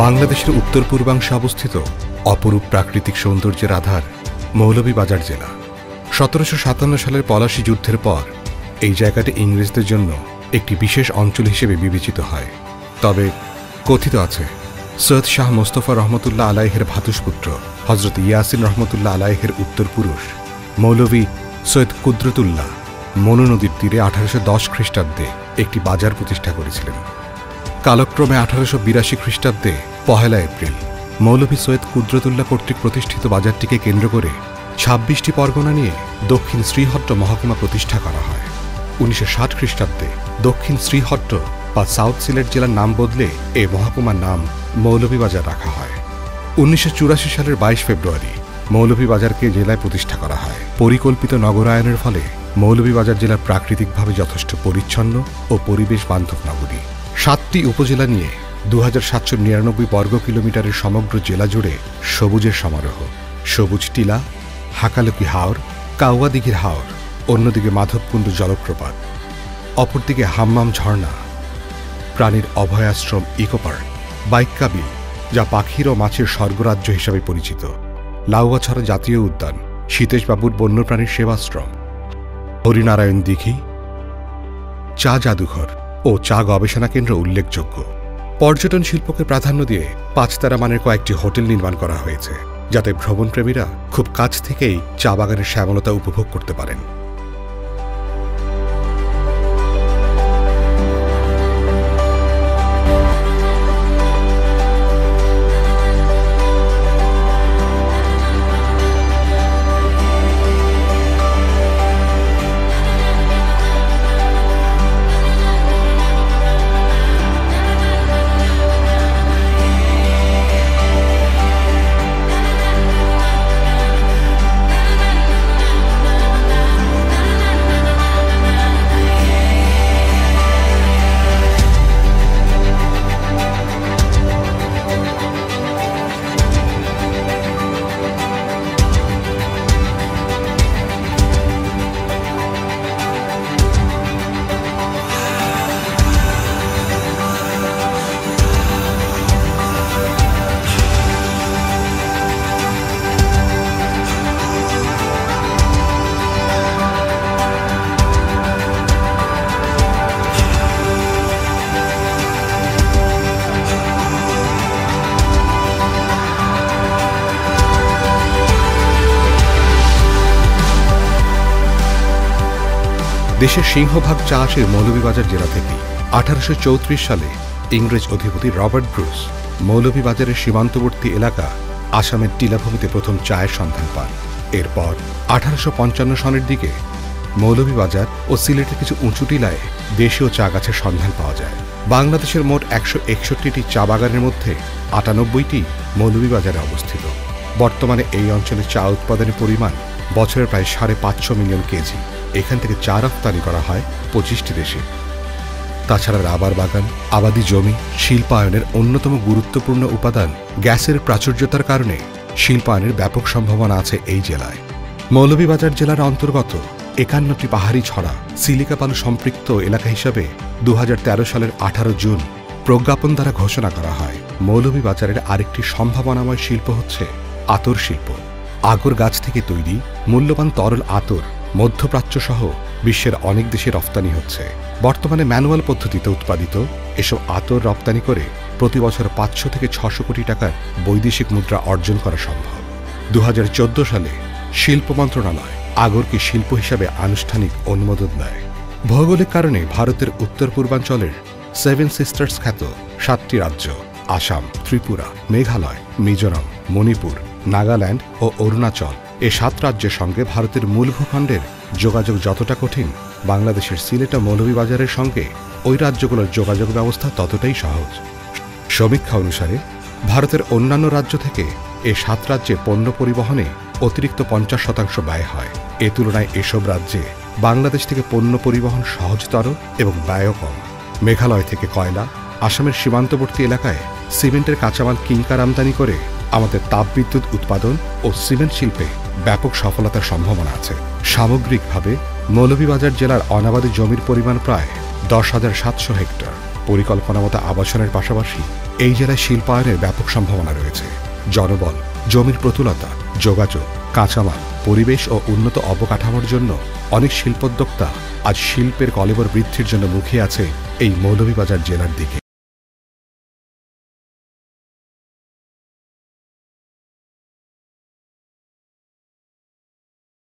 বাংলাদেশের উত্তর পূর্বাংশে অবস্থিত অপরূপ প্রাকৃতিক সৌন্দর্যের আধার মৌলভীবাজার জেলা। 1757 সালের পলাশী যুদ্ধের পর এই জায়গাটি ইংরেজদের জন্য একটি বিশেষ অঞ্চল হিসেবে বিবেচিত হয়। তবে কথিত আছে সৈয়দ শাহ মোস্তফা রহমতুল্লাহ আলাইহের ভ্রাতুষ্পুত্র হজরত ইয়াসিন রহমতুল্লাহ আলাইহের উত্তর পুরুষ মৌলভী সৈয়দ কুদরতুল্লাহ মনু নদীর তীরে 1810 খ্রিস্টাব্দে একটি বাজার প্রতিষ্ঠা করেছিলেন। কালক্রমে 1882 খ্রিস্টাব্দে 1 এপ্রিল মৌলভী সৈয়দ কুদরতুল্লাহ কর্তৃক প্রতিষ্ঠিত বাজারটিকে কেন্দ্র করে 26টি পরগনা নিয়ে দক্ষিণ শ্রীহট্ট মহকুমা প্রতিষ্ঠা করা হয়। 1960 খ্রিস্টাব্দে দক্ষিণ শ্রীহট্ট বা সাউথ সিলেট জেলার নাম বদলে এই মহকুমার নাম মৌলভীবাজার রাখা হয়। 1984 সালের 22 ফেব্রুয়ারি মৌলভীবাজারকে জেলায় প্রতিষ্ঠা করা হয়। পরিকল্পিত নগরায়নের ফলে মৌলভীবাজার জেলা প্রাকৃতিকভাবে যথেষ্ট পরিচ্ছন্ন ও পরিবেশ বান্ধব নগরী। 7টি উপজেলা নিয়ে 2799 বর্গ কিলোমিটারের সমগ্র জেলা জুড়ে সবুজের সমারোহ। সবুজ টিলা, হাকালুকি হাওর, কাউয়া দিঘির হাওর, অন্যদিকে মাধবকুণ্ড জলপ্রপাত, অপরদিকে হাম্মাম ঝর্ণা, প্রাণীর অভয়াশ্রম ইকো পার্ক, বাইক্কা বিল যা পাখির ও মাছের স্বর্গরাজ্য হিসাবে পরিচিত, লাউয়াছড়া জাতীয় উদ্যান, সীতেশবাবুর বন্যপ্রাণীর সেবাশ্রম, হরিনারায়ণ দিঘি, চা জাদুঘর ও চা গবেষণা কেন্দ্র উল্লেখযোগ্য। পর্যটন শিল্পকে প্রাধান্য দিয়ে 5 তারা মানের কয়েকটি হোটেল নির্মাণ করা হয়েছে, যাতে ভ্রমণপ্রেমীরা খুব কাছ থেকেই চা বাগানের শ্যামলতা উপভোগ করতে পারেন। দেশের সিংহভাগ চা আসে মৌলভীবাজার জেলা থেকে। 1834 সালে ইংরেজ অধিপতি রবার্ট ব্রুস মৌলভীবাজারের সীমান্তবর্তী এলাকা আসামের টিলাভূমিতে প্রথম চায়ের সন্ধান পান। এরপর 1855 সনের দিকে মৌলভীবাজার ও সিলেটের কিছু উঁচু টিলায় দেশীয় চা গাছের সন্ধান পাওয়া যায়। বাংলাদেশের মোট 161টি চা বাগানের মধ্যে 98টি মৌলভীবাজারে অবস্থিত। বর্তমানে এই অঞ্চলে চা উৎপাদনের পরিমাণ বছরে প্রায় 550 মিলিয়ন কেজি। এখান থেকে চা রপ্তানি করা হয় 25টি দেশে। তাছাড়া রাবার বাগান, আবাদি জমি, শিল্পায়নের অন্যতম গুরুত্বপূর্ণ উপাদান গ্যাসের প্রাচুর্যতার কারণে শিল্পায়নের ব্যাপক সম্ভাবনা আছে এই জেলায়। মৌলভীবাজার জেলার অন্তর্গত 51টি পাহাড়ি ছড়া সিলিকা বালু সম্পৃক্ত এলাকা হিসাবে 2013 সালের 18 জুন প্রজ্ঞাপন দ্বারা ঘোষণা করা হয়। মৌলভীবাজারের আরেকটি সম্ভাবনাময় শিল্প হচ্ছে আতর শিল্প। আগর গাছ থেকে তৈরি মূল্যবান তরল আতর মধ্যপ্রাচ্য সহ বিশ্বের অনেক দেশে রপ্তানি হচ্ছে। বর্তমানে ম্যানুয়াল পদ্ধতিতে উৎপাদিত এসব আতর রপ্তানি করে প্রতি বছর 500 থেকে 600 কোটি টাকার বৈদেশিক মুদ্রা অর্জন করা সম্ভব। 2014 সালে শিল্প মন্ত্রণালয় আগরকে শিল্প হিসাবে আনুষ্ঠানিক অনুমোদন দেয়। ভৌগোলিক কারণে ভারতের উত্তর পূর্বাঞ্চলের 7 সিস্টার্স খ্যাত 7টি রাজ্য আসাম, ত্রিপুরা, মেঘালয়, মিজোরাম, মণিপুর, নাগাল্যান্ড ও অরুণাচল এই 7 রাজ্যের সঙ্গে ভারতের মূল ভূখণ্ডের যোগাযোগ যতটা কঠিন, বাংলাদেশের সিলেট ও মৌলভীবাজারের সঙ্গে ওই রাজ্যগুলোর যোগাযোগ ব্যবস্থা ততটাই সহজ। সমীক্ষা অনুসারে ভারতের অন্যান্য রাজ্য থেকে এই 7 রাজ্যে পণ্য পরিবহনে অতিরিক্ত 50% ব্যয় হয়। এ তুলনায় এসব রাজ্যে বাংলাদেশ থেকে পণ্য পরিবহন সহজতর এবং ব্যয়ও কম। মেঘালয় থেকে কয়লা, আসামের সীমান্তবর্তী এলাকায় সিমেন্টের কাঁচামাল কিংকার আমদানি করে আমাদের তাপবিদ্যুৎ উৎপাদন ও সিমেন্ট শিল্পে ব্যাপক সফলতার সম্ভাবনা আছে। সামগ্রিকভাবে মৌলভীবাজার জেলার অনাবাদি জমির পরিমাণ প্রায় 10,700 হেক্টর। পরিকল্পনা মতো আবাসনের পাশাপাশি এই জেলায় শিল্পায়নের ব্যাপক সম্ভাবনা রয়েছে। জনবল, জমির প্রতুলতা, যোগাযোগ, কাঁচামাল, পরিবেশ ও উন্নত অবকাঠামোর জন্য অনেক শিল্পোদ্যোক্তা আজ শিল্পের কলেবর বৃদ্ধির জন্য মুখিয়ে আছে এই মৌলভীবাজার জেলার দিকে।